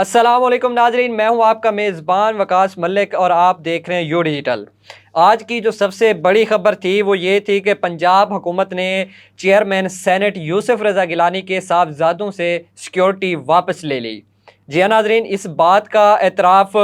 अस्सलाम वालेकुम नाजरीन, मैं हूं आपका मेज़बान वकास मलिक और आप देख रहे हैं यू डिजिटल। आज की जो सबसे बड़ी खबर थी वो ये थी कि पंजाब हुकूमत ने चेयरमैन सेनेट यूसुफ रज़ा गिलानी के साहबजादों से सिक्योरिटी वापस ले ली। जी हाँ नाजरीन, इस बात का एतराफ़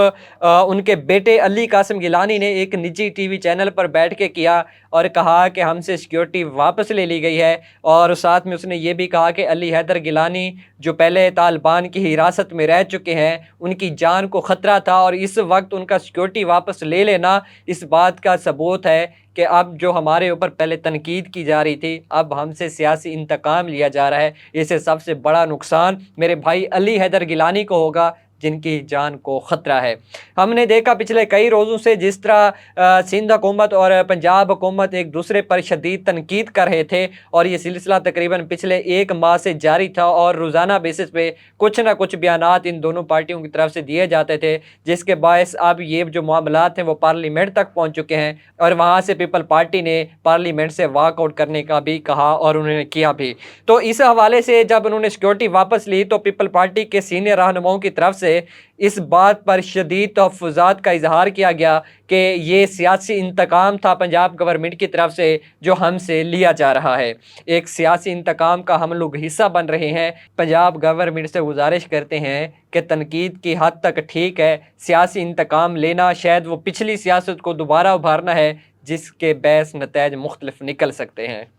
उनके बेटे अली कासिम गिलानी ने एक निजी टीवी चैनल पर बैठ के किया और कहा कि हमसे सिक्योरिटी वापस ले ली गई है। और साथ में उसने ये भी कहा कि अली हैदर गिलानी जो पहले तालिबान की हिरासत में रह चुके हैं, उनकी जान को ख़तरा था और इस वक्त उनका सिक्योरिटी वापस ले लेना इस बात का सबूत है कि अब जो हमारे ऊपर पहले तनकीद की जा रही थी, अब हमसे सियासी इंतकाम लिया जा रहा है। इससे सबसे बड़ा नुकसान मेरे भाई अली हैदर गिलानी को होगा, जिनकी जान को ख़तरा है। हमने देखा पिछले कई रोज़ों से जिस तरह सिंध हुकूमत और पंजाब हुकूमत एक दूसरे पर शदीद तनकीद कर रहे थे और ये सिलसिला तकरीबन पिछले 1 माह से जारी था और रोज़ाना बेसिस पे कुछ ना कुछ बयानात इन दोनों पार्टियों की तरफ से दिए जाते थे, जिसके बायस अब ये जो मामलात हैं वो पार्लियामेंट तक पहुँच चुके हैं और वहाँ से पीपल पार्टी ने पार्लियामेंट से वॉकआउट करने का भी कहा और उन्होंने किया भी। तो इस हवाले से जब उन्होंने सिक्योरिटी वापस ली तो पीपल पार्टी के सीनियर रहनुमाओं की तरफ से इस बात पर शदीद तहफ़्फ़ुज़ात का इजहार किया गया कि ये सियासी इंतकाम था पंजाब गवर्नमेंट की तरफ से जो हमसे लिया जा रहा है। एक सियासी इंतकाम का हम लोग हिस्सा बन रहे हैं। पंजाब गवर्नमेंट से गुजारिश करते हैं कि तनकीद की हद तक ठीक है, सियासी इंतकाम लेना शायद वो पिछली सियासत को दोबारा उभारना है जिसके बहस नताइज मुख्तलिफ निकल सकते हैं।